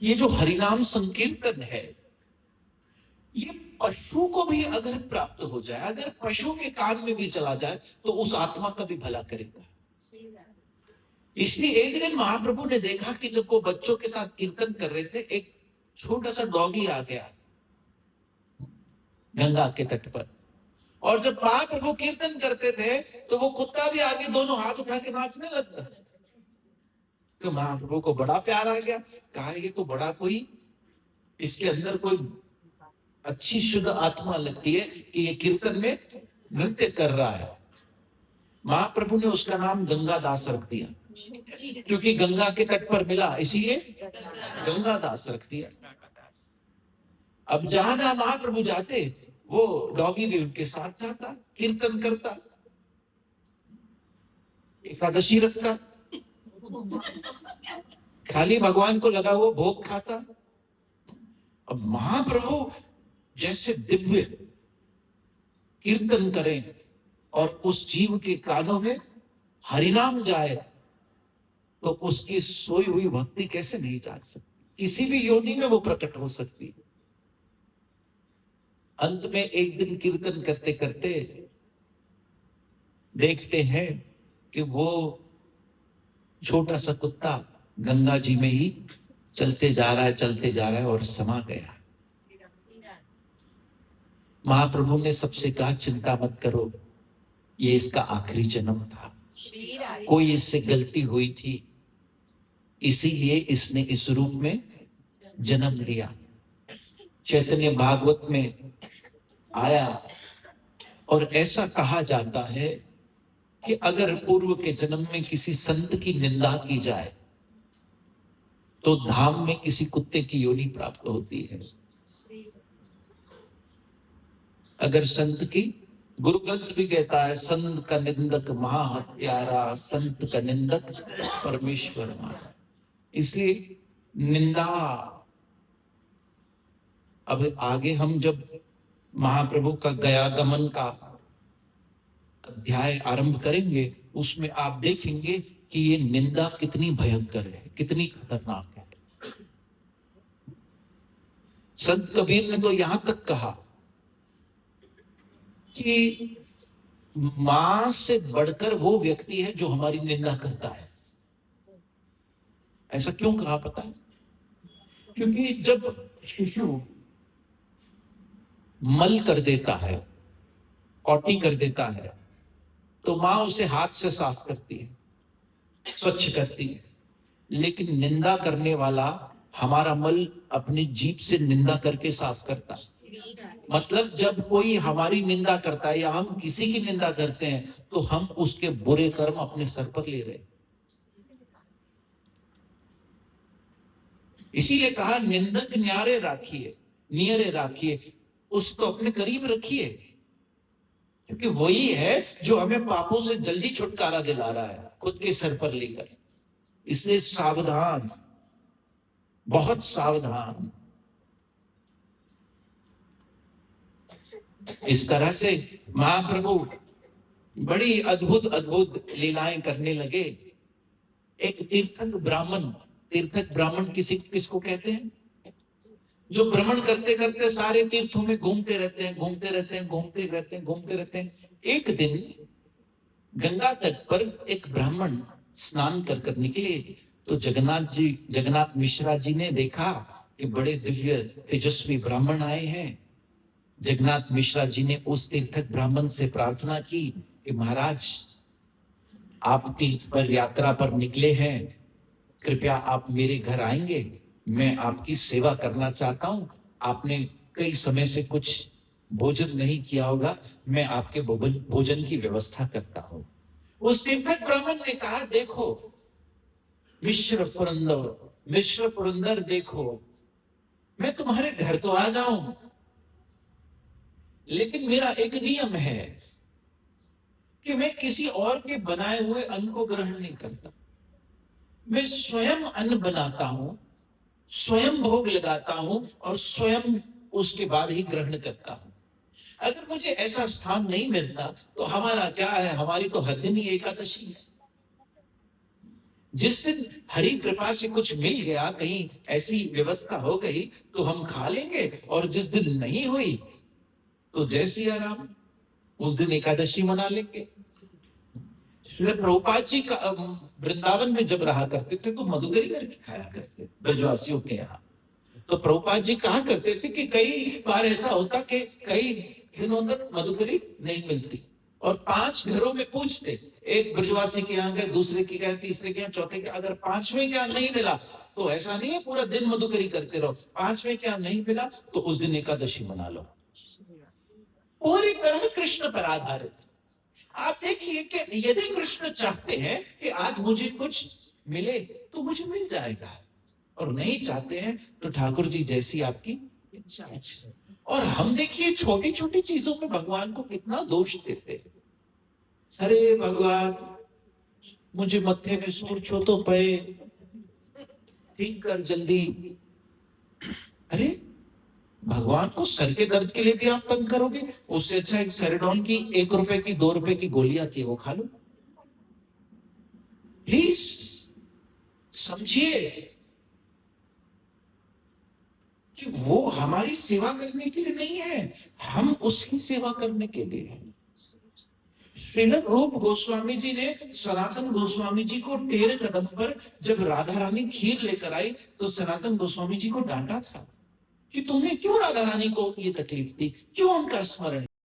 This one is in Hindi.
ये जो हरिनाम संकीर्तन है, ये पशु को भी अगर प्राप्त हो जाए, अगर पशु के कान में भी चला जाए, तो उस आत्मा का भी भला करेगा। इसलिए एक दिन महाप्रभु ने देखा कि जब वो बच्चों के साथ कीर्तन कर रहे थे, एक छोटा सा डॉगी आ गया गंगा के तट पर, और जब महाप्रभु कीर्तन करते थे तो वो कुत्ता भी आगे दोनों हाथ उठा के नाचने लगता। तो महाप्रभु को बड़ा प्यार आ गया, कहा ये तो बड़ा कोई, इसके अंदर कोई अच्छी शुद्ध आत्मा लगती है कि ये कीर्तन में नृत्य कर रहा है। महाप्रभु ने उसका नाम गंगा दास रख दिया, क्योंकि गंगा के तट पर मिला, इसीलिए गंगा दास रख दिया। अब जहां जहां महाप्रभु जाते, वो डॉगी भी उनके साथ जाता, कीर्तन करता, एकादशी रखता, खाली भगवान को लगा हुआ भोग खाता। अब महाप्रभु जैसे दिव्य कीर्तन करें और उस जीव के कानों में हरिनाम जाए, तो उसकी सोई हुई भक्ति कैसे नहीं जाग सकती? किसी भी योनि में वो प्रकट हो सकती है। अंत में एक दिन कीर्तन करते करते देखते हैं कि वो छोटा सा कुत्ता गंगा जी में ही चलते जा रहा है और समा गया। महाप्रभु ने सबसे कहा, चिंता मत करो, ये इसका आखिरी जन्म था, कोई इससे गलती हुई थी, इसीलिए इसने इस रूप में जन्म लिया। चैतन्य भागवत में आया और ऐसा कहा जाता है कि अगर पूर्व के जन्म में किसी संत की निंदा की जाए तो धाम में किसी कुत्ते की योनि प्राप्त होती है। अगर संत की, गुरु ग्रंथ भी कहता है, संत का निंदक महाहत्यारा, संत का निंदक परमेश्वर मारा। इसलिए निंदा, अब आगे हम जब महाप्रभु का गयागमन का अध्याय आरंभ करेंगे, उसमें आप देखेंगे कि ये निंदा कितनी भयंकर है, कितनी खतरनाक है। संत कबीर ने तो यहां तक कहा कि मां से बढ़कर वो व्यक्ति है जो हमारी निंदा करता है। ऐसा क्यों कहा पता है? क्योंकि जब शिशु मल कर देता है, पॉटी कर देता है, तो मां उसे हाथ से साफ करती है, स्वच्छ करती है। लेकिन निंदा करने वाला हमारा मल अपनी जीभ से निंदा करके साफ करता है। मतलब जब कोई हमारी निंदा करता है या हम किसी की निंदा करते हैं, तो हम उसके बुरे कर्म अपने सर पर ले रहे हैं। इसीलिए कहा, निंदक न्यारे राखिए, नियरे राखिए, उसको अपने करीब रखिए, क्योंकि वही है जो हमें पापों से जल्दी छुटकारा दिला रहा है, खुद के सर पर लेकर। इसलिए सावधान, बहुत सावधान। इस तरह से महाप्रभु बड़ी अद्भुत अद्भुत लीलाएं करने लगे। एक तीर्थक ब्राह्मण किसको कहते हैं? जो भ्रमण करते करते सारे तीर्थों में घूमते रहते हैं। एक दिन गंगा तट पर एक ब्राह्मण स्नान कर निकले, तो जगन्नाथ मिश्रा जी ने देखा कि बड़े दिव्य तेजस्वी ब्राह्मण आए हैं। जगन्नाथ मिश्रा जी ने उस तीर्थक ब्राह्मण से प्रार्थना की कि महाराज, आप तीर्थ पर यात्रा पर निकले हैं, कृपया आप मेरे घर आएंगे, मैं आपकी सेवा करना चाहता हूं। आपने कई समय से कुछ भोजन नहीं किया होगा, मैं आपके भोजन की व्यवस्था करता हूं। उस तीर्थक ब्राह्मण ने कहा, देखो मिश्र पुरंदर, देखो मैं तुम्हारे घर तो आ जाऊं, लेकिन मेरा एक नियम है कि मैं किसी और के बनाए हुए अन्न को ग्रहण नहीं करता। मैं स्वयं अन्न बनाता हूं, स्वयं भोग लगाता हूं और स्वयं उसके बाद ही ग्रहण करता हूं। अगर मुझे ऐसा स्थान नहीं मिलता तो हमारा क्या है, हमारी तो हर दिन ही एकादशी है। जिस दिन हरि कृपा से कुछ मिल गया, कहीं ऐसी व्यवस्था हो गई तो हम खा लेंगे, और जिस दिन नहीं हुई तो जय सिया राम, उस दिन एकादशी मना लेंगे। श्री प्रभुपाद जी का वृंदावन में जब रहा करते थे तो मधुकरी करके खाया करते ब्रजवासियों के यहाँ। तो प्रभुपाद जी कहा करते थे कि कई बार ऐसा होता कि कई दिनों तक मधुकरी नहीं मिलती, और 5 घरों में पूछते, एक ब्रजवासी के यहाँ गए, दूसरे के यहाँ, तीसरे के यहाँ, चौथे के, अगर 5वें के यहाँ नहीं मिला तो ऐसा नहीं है पूरा दिन मधुकरी करते रहो, 5वें के यहाँ नहीं मिला तो उस दिन एकादशी मना लो। पूरी तरह कृष्ण पर आधारित। आप देखिए कि यदि कृष्ण चाहते हैं कि आज मुझे कुछ मिले तो मुझे मिल जाएगा, और नहीं चाहते हैं तो ठाकुर जी जैसी आपकी इच्छा। और हम देखिए छोटी छोटी चीजों में भगवान को कितना दोष देते हैं। अरे भगवान, मुझे मत्थे में सूर छो तो पे, ठीक कर जल्दी। अरे भगवान को सर के दर्द के लिए भी आप तंग करोगे, उससे अच्छा एक सेरेडॉन की 1 रुपए की 2 रुपए की गोली आती है वो खा लो। प्लीज समझिए कि वो हमारी सेवा करने के लिए नहीं है, हम उसकी सेवा करने के लिए हैं। श्रील रूप गोस्वामी जी ने सनातन गोस्वामी जी को टेढ़े कदम पर जब राधा रानी खीर लेकर आई तो सनातन गोस्वामी जी को डांटा था कि तुमने क्यों राधा रानी को ये तकलीफ दी, क्यों उनका स्मरण